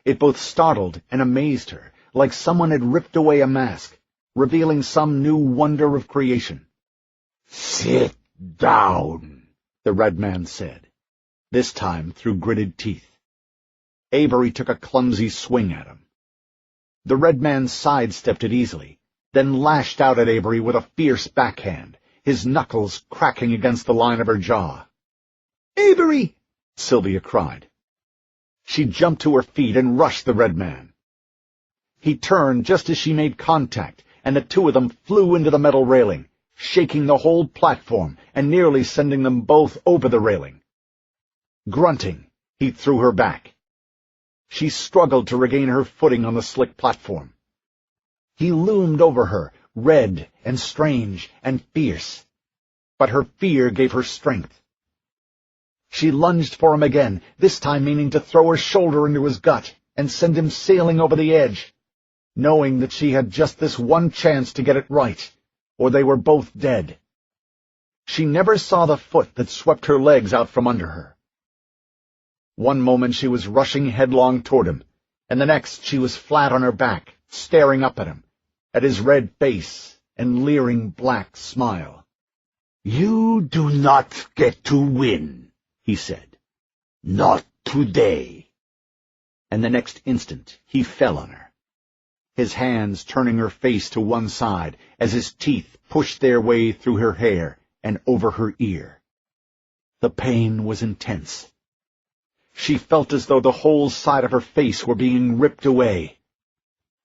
It both startled and amazed her, like someone had ripped away a mask, revealing some new wonder of creation. Sit down, the red man said, this time through gritted teeth. Avery took a clumsy swing at him. The red man sidestepped it easily, then lashed out at Avery with a fierce backhand, his knuckles cracking against the line of her jaw. Avery! Sylvia cried. She jumped to her feet and rushed the red man. He turned just as she made contact, and the two of them flew into the metal railing, shaking the whole platform and nearly sending them both over the railing. Grunting, he threw her back. She struggled to regain her footing on the slick platform. He loomed over her, red and strange and fierce, but her fear gave her strength. She lunged for him again, this time meaning to throw her shoulder into his gut and send him sailing over the edge, knowing that she had just this one chance to get it right, or they were both dead. She never saw the foot that swept her legs out from under her. One moment she was rushing headlong toward him, and the next she was flat on her back, staring up at him, at his red face and leering black smile. "You do not get to win," he said. "Not today." And the next instant he fell on her, his hands turning her face to one side as his teeth pushed their way through her hair and over her ear. The pain was intense. She felt as though the whole side of her face were being ripped away.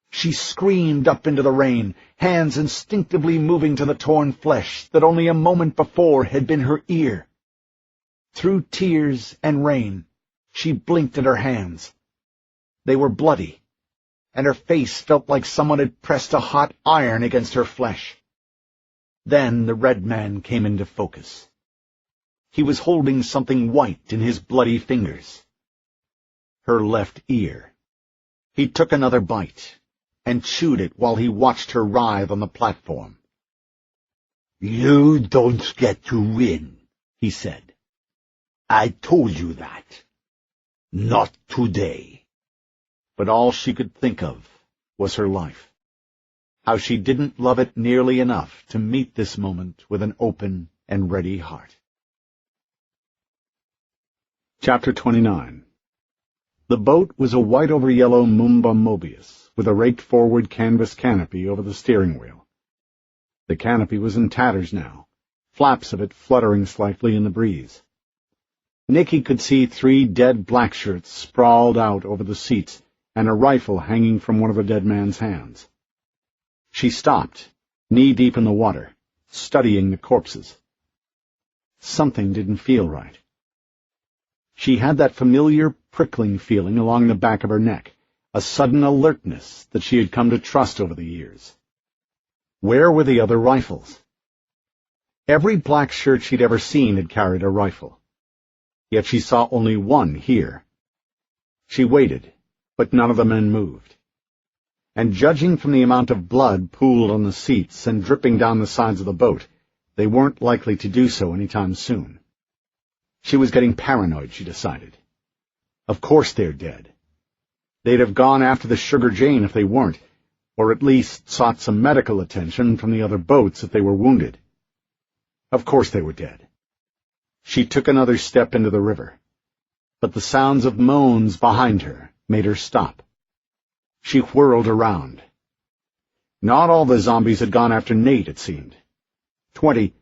She screamed up into the rain, hands instinctively moving to the torn flesh that only a moment before had been her ear. Through tears and rain, she blinked at her hands. They were bloody, and her face felt like someone had pressed a hot iron against her flesh. Then the red man came into focus. He was holding something white in his bloody fingers. Her left ear. He took another bite and chewed it while he watched her writhe on the platform. "You don't get to win," he said. "I told you that. Not today." But all she could think of was her life. How she didn't love it nearly enough to meet this moment with an open and ready heart. Chapter 29. The boat was a white-over-yellow Mumba Mobius, with a raked-forward canvas canopy over the steering wheel. The canopy was in tatters now, flaps of it fluttering slightly in the breeze. Nicky could see 3 dead blackshirts sprawled out over the seats and a rifle hanging from one of the dead man's hands. She stopped, knee-deep in the water, studying the corpses. Something didn't feel right. She had that familiar prickling feeling along the back of her neck, a sudden alertness that she had come to trust over the years. Where were the other rifles? Every black shirt she'd ever seen had carried a rifle. Yet she saw only one here. She waited, but none of the men moved. And judging from the amount of blood pooled on the seats and dripping down the sides of the boat, they weren't likely to do so any time soon. She was getting paranoid, she decided. Of course they're dead. They'd have gone after the Sugar Jane if they weren't, or at least sought some medical attention from the other boats if they were wounded. Of course they were dead. She took another step into the river, but the sounds of moans behind her made her stop. She whirled around. Not all the zombies had gone after Nate, it seemed. 20,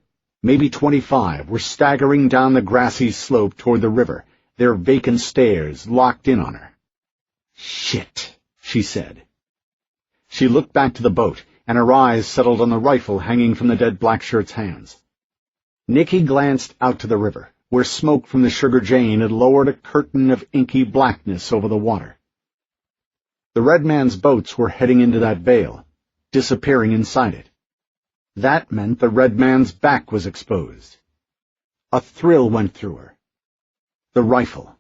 maybe 25, were staggering down the grassy slope toward the river, their vacant stares locked in on her. "Shit," she said. She looked back to the boat, and her eyes settled on the rifle hanging from the dead blackshirt's hands. Nicky glanced out to the river, where smoke from the Sugar Jane had lowered a curtain of inky blackness over the water. The red man's boats were heading into that vale, disappearing inside it. That meant the red man's back was exposed. A thrill went through her. The rifle.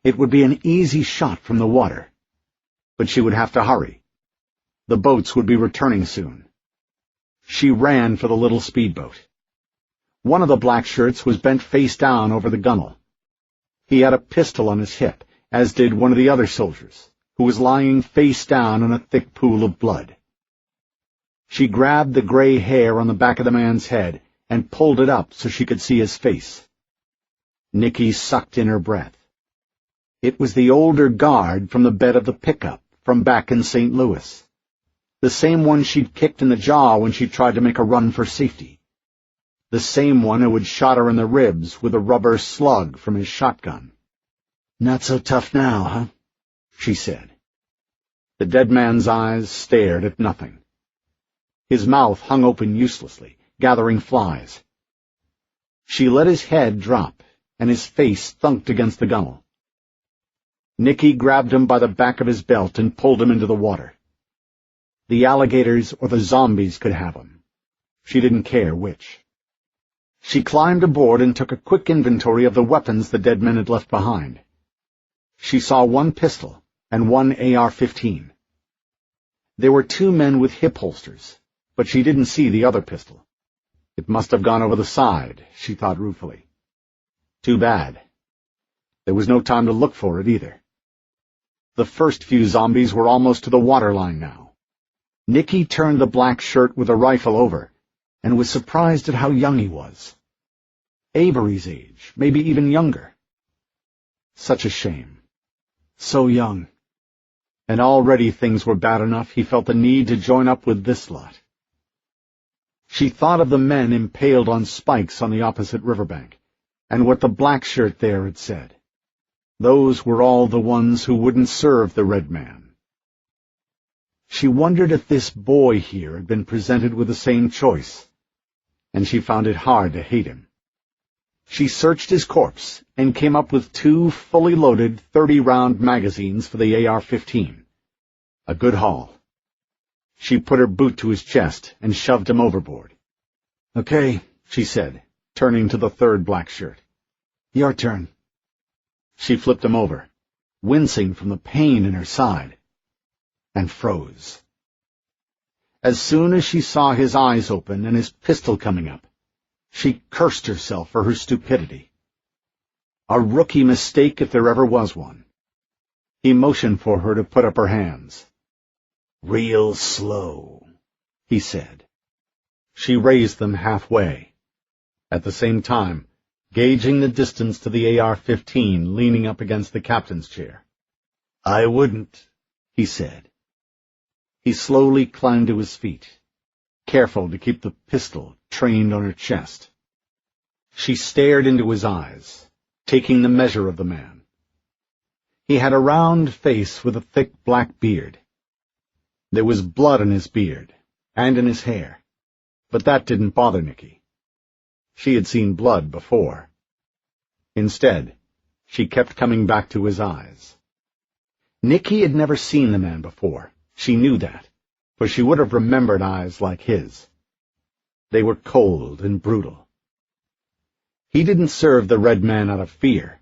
It would be an easy shot from the water. But she would have to hurry. The boats would be returning soon. She ran for the little speedboat. One of the blackshirts was bent face down over the gunwale. He had a pistol on his hip, as did one of the other soldiers, who was lying face down in a thick pool of blood. She grabbed the gray hair on the back of the man's head and pulled it up so she could see his face. Nicky sucked in her breath. It was the older guard from the bed of the pickup from back in St. Louis. The same one she'd kicked in the jaw when she tried to make a run for safety. The same one who had shot her in the ribs with a rubber slug from his shotgun. "Not so tough now, huh?" she said. The dead man's eyes stared at nothing. His mouth hung open uselessly, gathering flies. She let his head drop, and his face thunked against the gunwale. Nicky grabbed him by the back of his belt and pulled him into the water. The alligators or the zombies could have him. She didn't care which. She climbed aboard and took a quick inventory of the weapons the dead men had left behind. She saw one pistol and one AR-15. There were 2 men with hip holsters, but she didn't see the other pistol. It must have gone over the side, she thought ruefully. Too bad. There was no time to look for it either. The first few zombies were almost to the waterline now. Nicky turned the black shirt with a rifle over, and was surprised at how young he was. Avery's age, maybe even younger. Such a shame. So young. And already things were bad enough he felt the need to join up with this lot. She thought of the men impaled on spikes on the opposite riverbank, and what the black shirt there had said. Those were all the ones who wouldn't serve the red man. She wondered if this boy here had been presented with the same choice, and she found it hard to hate him. She searched his corpse and came up with 2 fully loaded 30-round magazines for the AR-15. A good haul. She put her boot to his chest and shoved him overboard. "Okay," she said, turning to the third black shirt. "Your turn." She flipped him over, wincing from the pain in her side, and froze. As soon as she saw his eyes open and his pistol coming up, she cursed herself for her stupidity. A rookie mistake if there ever was one. He motioned for her to put up her hands. "Real slow," he said. She raised them halfway, at the same time gauging the distance to the AR-15 leaning up against the captain's chair. "I wouldn't," he said. He slowly climbed to his feet, careful to keep the pistol trained on her chest. She stared into his eyes, taking the measure of the man. He had a round face with a thick black beard. There was blood in his beard and in his hair, but that didn't bother Nicky. She had seen blood before. Instead, she kept coming back to his eyes. Nicky had never seen the man before. She knew that, for she would have remembered eyes like his. They were cold and brutal. He didn't serve the red man out of fear.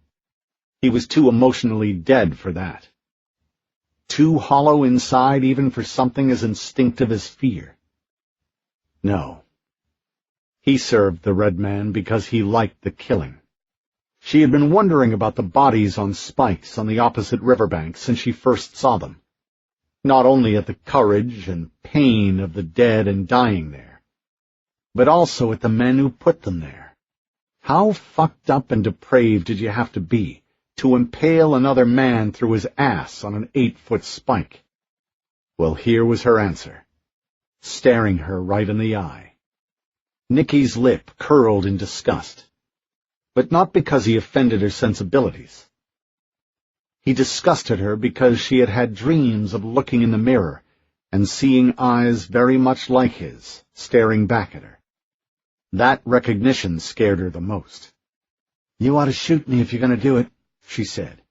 He was too emotionally dead for that. Too hollow inside even for something as instinctive as fear. No. He served the red man because he liked the killing. She had been wondering about the bodies on spikes on the opposite riverbank since she first saw them. Not only at the courage and pain of the dead and dying there, but also at the men who put them there. How fucked up and depraved did you have to be to impale another man through his ass on an 8-foot spike? Well, here was her answer, staring her right in the eye. Nicky's lip curled in disgust, but not because he offended her sensibilities. He disgusted her because she had had dreams of looking in the mirror and seeing eyes very much like his staring back at her. That recognition scared her the most. "You ought to shoot me if you're going to do it," she said.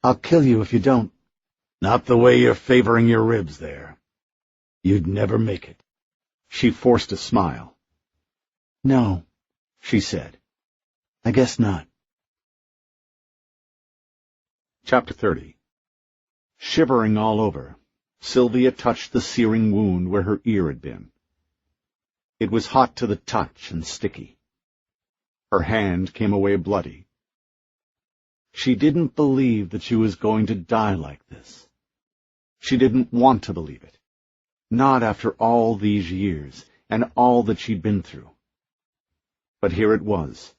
"I'll kill you if you don't." "Not the way you're favoring your ribs there. You'd never make it." She forced a smile. "No," she said. "I guess not." Chapter 30. Shivering all over, Sylvia touched the searing wound where her ear had been. It was hot to the touch and sticky. Her hand came away bloody. She didn't believe that she was going to die like this. She didn't want to believe it. Not after all these years and all that she'd been through. But here it was,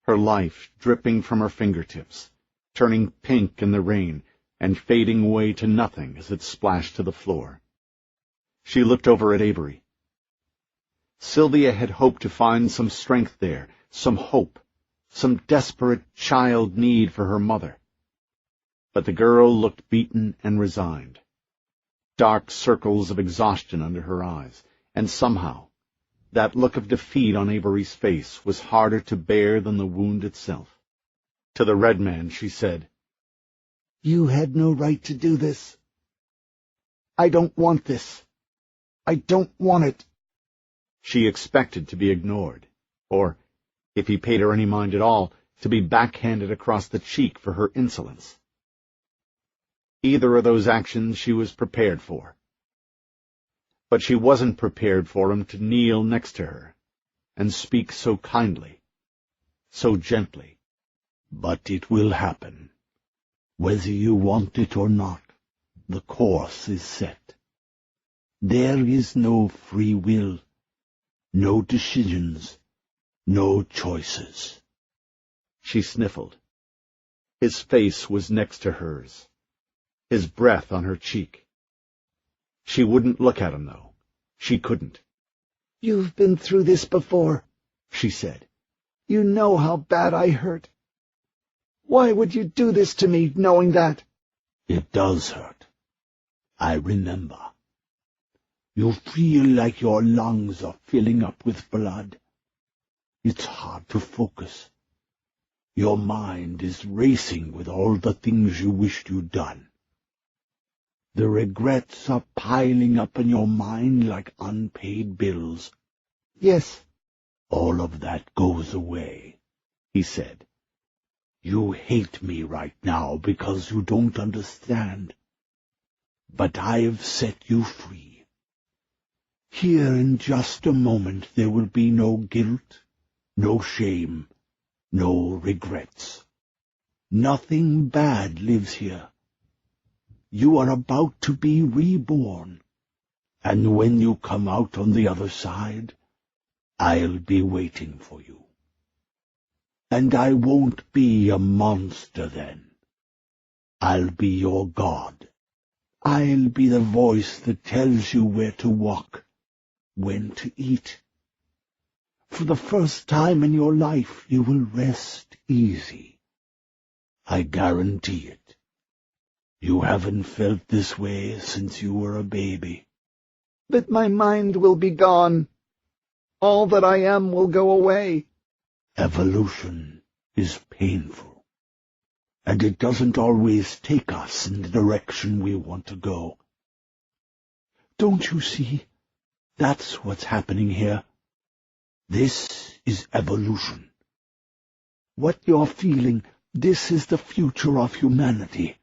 her life dripping from her fingertips, turning pink in the rain and fading away to nothing as it splashed to the floor. She looked over at Avery. Sylvia had hoped to find some strength there, some hope, some desperate child need for her mother. But the girl looked beaten and resigned, dark circles of exhaustion under her eyes, and somehow, That look of defeat on Avery's face was harder to bear than the wound itself. To the red man she said, "You had no right to do this. I don't want this. I don't want it." She expected to be ignored, or, if he paid her any mind at all, to be backhanded across the cheek for her insolence. Either of those actions she was prepared for. But she wasn't prepared for him to kneel next to her and speak so kindly, so gently. "But it will happen. Whether you want it or not, the course is set. There is no free will, no decisions, no choices." She sniffled. His face was next to hers, his breath on her cheek. She wouldn't look at him, though. She couldn't. "You've been through this before," she said. "You know how bad I hurt. Why would you do this to me, knowing that?" "It does hurt. I remember. You feel like your lungs are filling up with blood. It's hard to focus. Your mind is racing with all the things you wished you'd done. The regrets are piling up in your mind like unpaid bills." "Yes." "All of that goes away," he said. "You hate me right now because you don't understand. But I've set you free. Here in just a moment there will be no guilt, no shame, no regrets. Nothing bad lives here. You are about to be reborn, and when you come out on the other side, I'll be waiting for you. And I won't be a monster then. I'll be your God. I'll be the voice that tells you where to walk, when to eat. For the first time in your life, you will rest easy. I guarantee it. You haven't felt this way since you were a baby." "But my mind will be gone. All that I am will go away." Evolution is painful, and it doesn't always take us in the direction we want to go. Don't you see? That's what's happening here. This is evolution. What you're feeling, this is the future of humanity.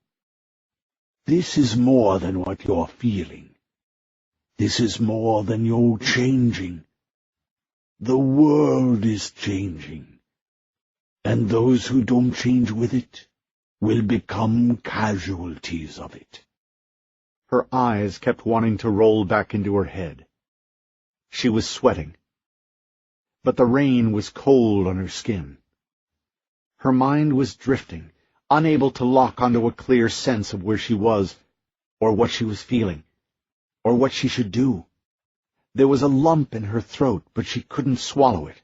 This is more than what you're feeling. This is more than you're changing. The world is changing, and those who don't change with it will become casualties of it." Her eyes kept wanting to roll back into her head. She was sweating, but the rain was cold on her skin. Her mind was drifting, unable to lock onto a clear sense of where she was, or what she was feeling, or what she should do. There was a lump in her throat, but she couldn't swallow it.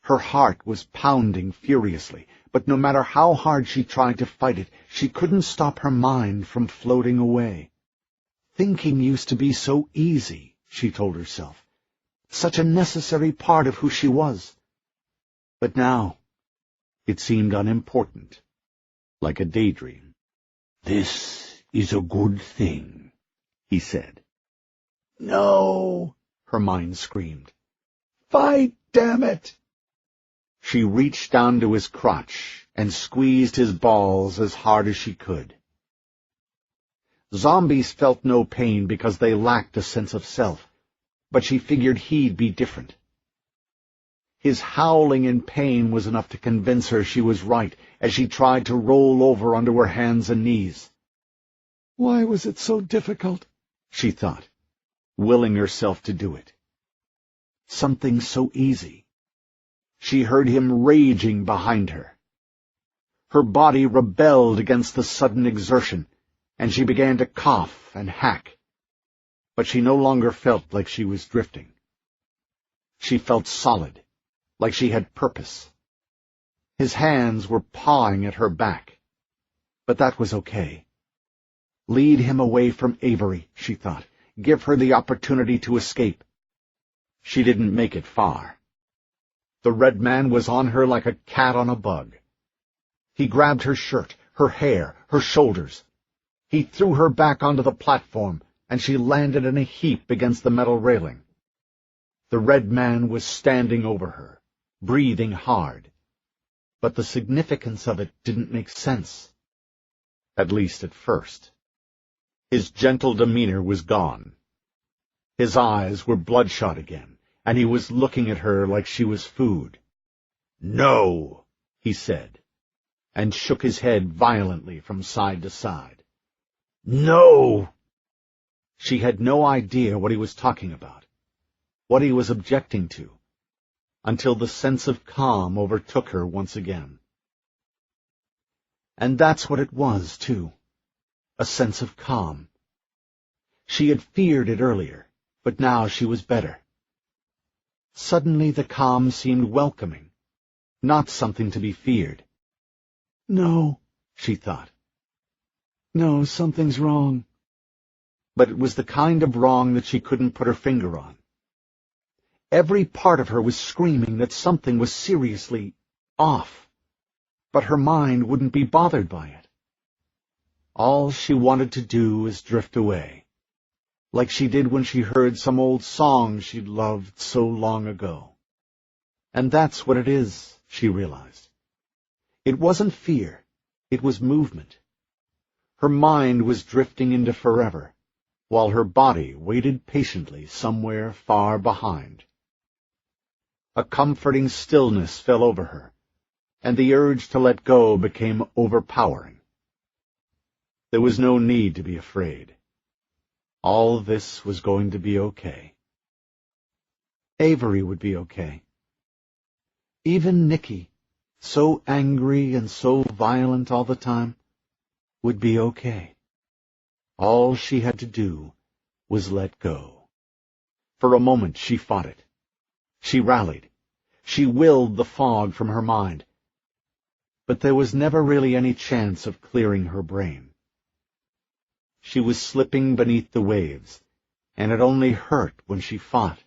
Her heart was pounding furiously, but no matter how hard she tried to fight it, she couldn't stop her mind from floating away. Thinking used to be so easy, she told herself, such a necessary part of who she was. But now it seemed unimportant, like a daydream. "This is a good thing," he said. "No," her mind screamed. "Fight, damn it!" She reached down to his crotch and squeezed his balls as hard as she could. Zombies felt no pain because they lacked a sense of self, but she figured he'd be different. His howling in pain was enough to convince her she was right as she tried to roll over onto her hands and knees. Why was it so difficult? She thought, willing herself to do it. Something so easy. She heard him raging behind her. Her body rebelled against the sudden exertion, and she began to cough and hack. But she no longer felt like she was drifting. She felt solid, like she had purpose. His hands were pawing at her back. But that was okay. Lead him away from Avery, she thought. Give her the opportunity to escape. She didn't make it far. The red man was on her like a cat on a bug. He grabbed her shirt, her hair, her shoulders. He threw her back onto the platform, and she landed in a heap against the metal railing. The red man was standing over her, breathing hard. But the significance of it didn't make sense. At least at first. His gentle demeanor was gone. His eyes were bloodshot again, and he was looking at her like she was food. "No," he said, and shook his head violently from side to side. "No!" She had no idea what he was talking about, what he was objecting to, until the sense of calm overtook her once again. And that's what it was, too, a sense of calm. She had feared it earlier, but now she was better. Suddenly the calm seemed welcoming, not something to be feared. No, she thought. No, something's wrong. But it was the kind of wrong that she couldn't put her finger on. Every part of her was screaming that something was seriously off, but her mind wouldn't be bothered by it. All she wanted to do was drift away, like she did when she heard some old song she'd loved so long ago. And that's what it is, she realized. It wasn't fear, it was movement. Her mind was drifting into forever, while her body waited patiently somewhere far behind. A comforting stillness fell over her, and the urge to let go became overpowering. There was no need to be afraid. All this was going to be okay. Avery would be okay. Even Nicky, so angry and so violent all the time, would be okay. All she had to do was let go. For a moment she fought it. She rallied. She willed the fog from her mind. But there was never really any chance of clearing her brain. She was slipping beneath the waves, and it only hurt when she fought.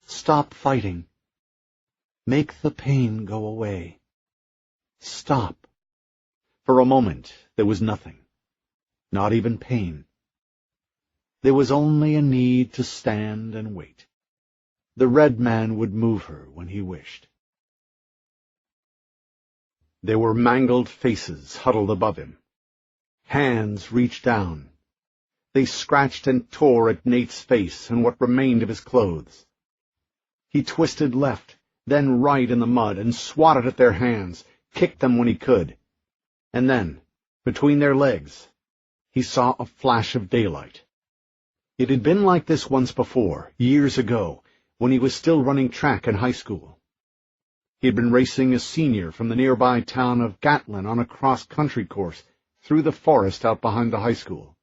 Stop fighting. Make the pain go away. Stop. For a moment there was nothing, not even pain. There was only a need to stand and wait. The red man would move her when he wished. There were mangled faces huddled above him. Hands reached down. They scratched and tore at Nate's face and what remained of his clothes. He twisted left, then right in the mud, and swatted at their hands, kicked them when he could. And then, between their legs, he saw a flash of daylight. It had been like this once before, years ago, when he was still running track in high school. He had been racing a senior from the nearby town of Gatlin on a cross-country course through the forest out behind the high school.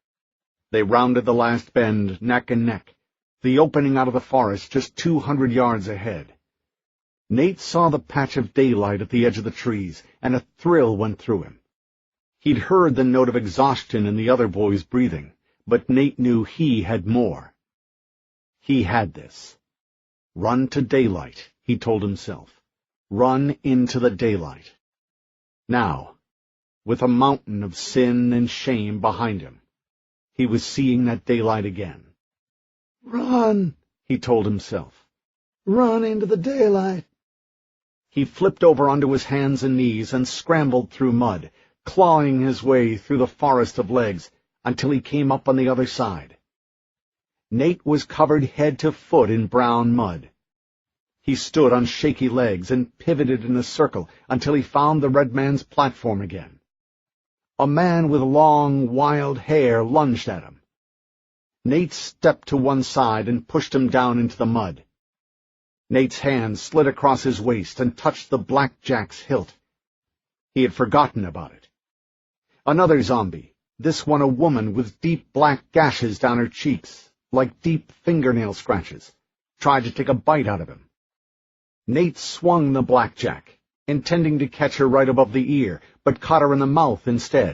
They rounded the last bend, neck and neck, the opening out of the forest just 200 yards ahead. Nate saw the patch of daylight at the edge of the trees, and a thrill went through him. He'd heard the note of exhaustion in the other boy's breathing, but Nate knew he had more. He had this. Run to daylight, he told himself. Run into the daylight. Now, with a mountain of sin and shame behind him, he was seeing that daylight again. Run, he told himself. Run into the daylight. He flipped over onto his hands and knees and scrambled through mud, clawing his way through the forest of legs until he came up on the other side. Nate was covered head to foot in brown mud. He stood on shaky legs and pivoted in a circle until he found the red man's platform again. A man with long, wild hair lunged at him. Nate stepped to one side and pushed him down into the mud. Nate's hand slid across his waist and touched the blackjack's hilt. He had forgotten about it. Another zombie, this one a woman with deep black gashes down her cheeks, like deep fingernail scratches, tried to take a bite out of him. Nate swung the blackjack, intending to catch her right above the ear, but caught her in the mouth instead.